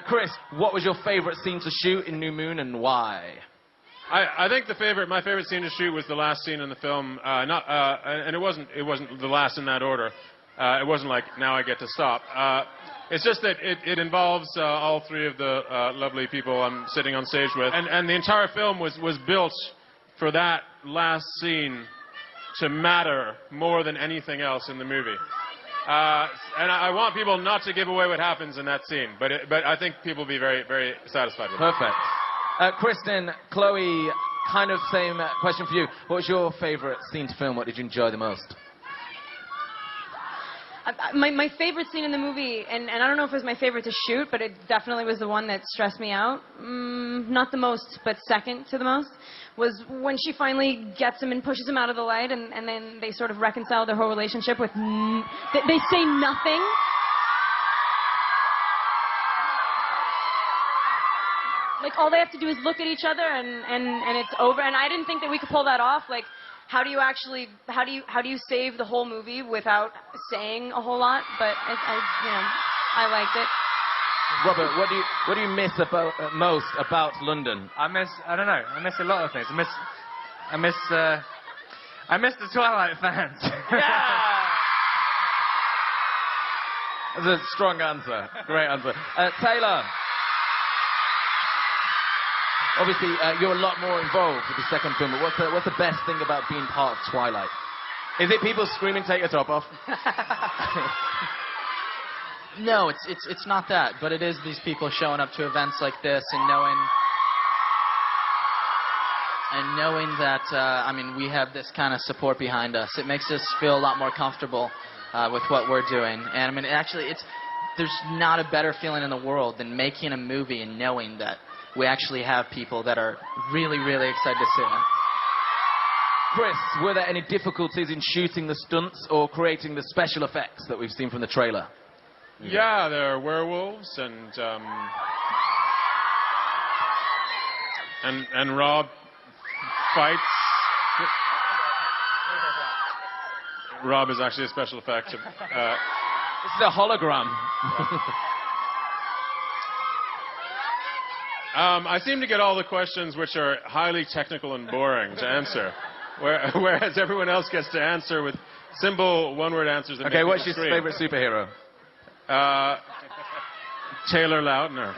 Chris, what was your favourite scene to shoot in New Moon and why? I think my favorite scene to shoot was the last scene in the film. And it wasn't the last in that order. It wasn't like now I get to stop. It's just that it involves all three of the lovely people I'm sitting on stage with, and the entire film was built for that last scene to matter more than anything else in the movie. And I want people not to give away what happens in that scene, but I think people will be very, very satisfied with it. Perfect. Kristen, Chloe, kind of same question for you. What was your favourite scene to film? What did you enjoy the most? My favorite scene in the movie, and I don't know if it was my favorite to shoot, but it definitely was the one that stressed me out. Not the most, but second to the most, was when she finally gets him and pushes him out of the light, and then they sort of reconcile their whole relationship with... they say nothing. Like, all they have to do is look at each other, and it's over. And I didn't think that we could pull that off. Like, how do you save the whole movie without saying a whole lot? But I liked it. Robert, what do you miss most about London? I miss a lot of things. I miss the Twilight fans. Yeah! That's a strong answer. Great answer. Taylor. Obviously, you're a lot more involved with the second film, but what's the best thing about being part of Twilight? Is it people screaming, take your top off? No, it's not that, but it is these people showing up to events like this and knowing that, we have this kind of support behind us. It makes us feel a lot more comfortable with what we're doing. And, actually, there's not a better feeling in the world than making a movie and knowing that we actually have people that are really, really excited to see it. Chris, were there any difficulties in shooting the stunts or creating the special effects that we've seen from the trailer? Yeah, there are werewolves and Rob fights. Rob is actually a special effect. This is a hologram. I seem to get all the questions which are highly technical and boring to answer, whereas everyone else gets to answer with simple one-word answers. That Okay, make what's your favorite superhero? Taylor Lautner.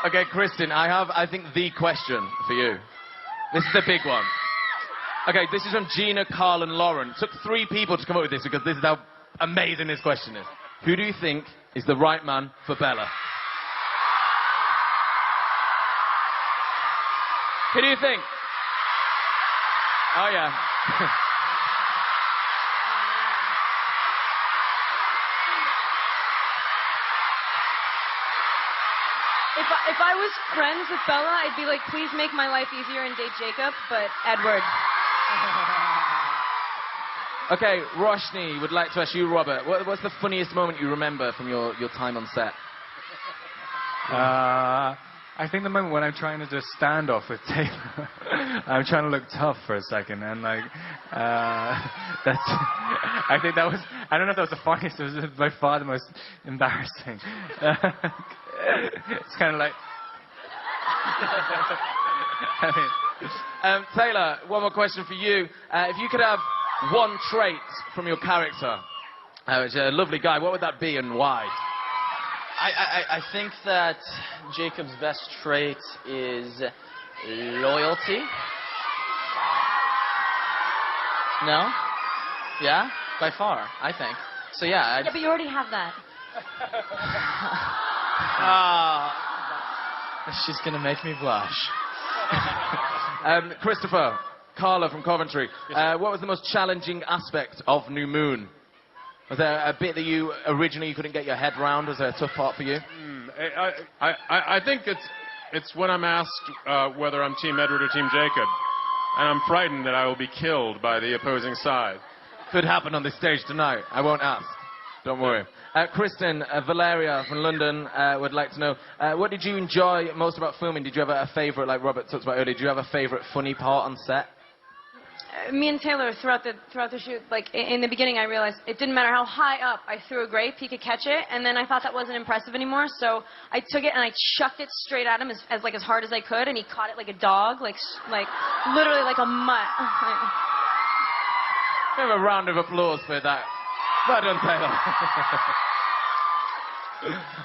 Okay, Kristen, I think, the question for you. This is the big one. Okay, this is from Gina, Carl, and Lauren. It took 3 people to come up with this because this is how amazing this question is. Who do you think is the right man for Bella? Who do you think? Oh, yeah. If I was friends with Bella, I'd be like, please make my life easier and date Jacob, but Edward. Okay, Roshni would like to ask you, Robert, what's the funniest moment you remember from your time on set? I think the moment when I'm trying to just stand off with Taylor. I'm trying to look tough for a second, and I think that was, I don't know if that was the funniest, it was by far the most embarrassing. It's kind of like... Taylor, one more question for you. If you could have one trait from your character, which is a lovely guy, what would that be and why? I think that Jacob's best trait is loyalty. No? Yeah? By far, I think. So yeah. Yeah, but you already have that. She's gonna make me blush. Christopher, Carla from Coventry, what was the most challenging aspect of New Moon? Was there a bit that you originally couldn't get your head round? Was there a tough part for you? I think it's when I'm asked whether I'm Team Edward or Team Jacob, and I'm frightened that I will be killed by the opposing side. Could happen on this stage tonight. I won't ask. Don't worry. Kristen, Valeria from London would like to know, what did you enjoy most about filming? Did you have a favourite, like Robert talked about earlier, did you have a favourite funny part on set? Me and Taylor throughout the shoot, like in the beginning, I realized it didn't matter how high up I threw a grape, he could catch it, and then I thought that wasn't impressive anymore, so I took it and I chucked it straight at him as hard as I could, and he caught it like a dog, like literally like a mutt. Give a round of applause for that. Well done, Taylor.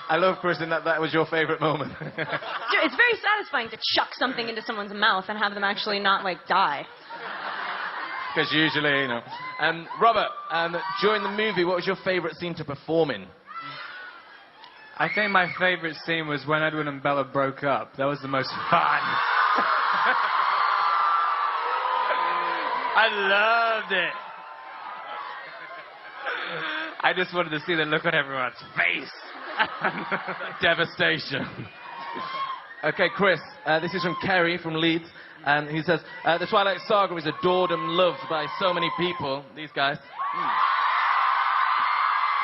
I love, Kristen, that was your favourite moment. It's very satisfying to chuck something into someone's mouth and have them actually not like die. Because usually, you know. Robert, during the movie, what was your favourite scene to perform in? I think my favourite scene was when Edward and Bella broke up. That was the most fun. I loved it. I just wanted to see the look on everyone's face. Devastation. Okay, Chris, this is from Kerry from Leeds. And he says, the Twilight Saga is adored and loved by so many people. These guys.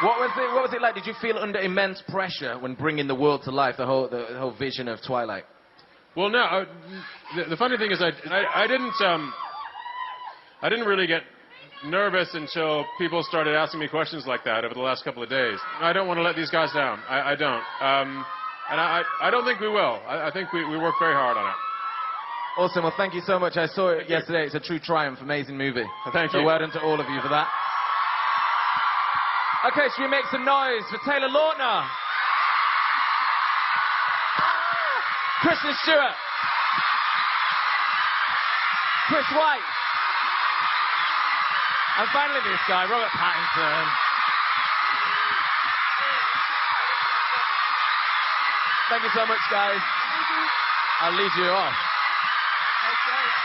What was it like? Did you feel under immense pressure when bringing the world to life, the whole vision of Twilight? Well, no. The funny thing is, I didn't really get nervous until people started asking me questions like that over the last couple of days. I don't want to let these guys down. I don't. And I don't think we will. I think we work very hard on it. Awesome. Well, thank you so much. I saw it yesterday. It's a true triumph. Amazing movie. Thank you. So well done to all of you for that. Okay, should we make some noise for Taylor Lautner? Kristen Stewart. Chris White. And finally this guy, Robert Pattinson. Thank you so much, guys. I'll lead you off. Okay.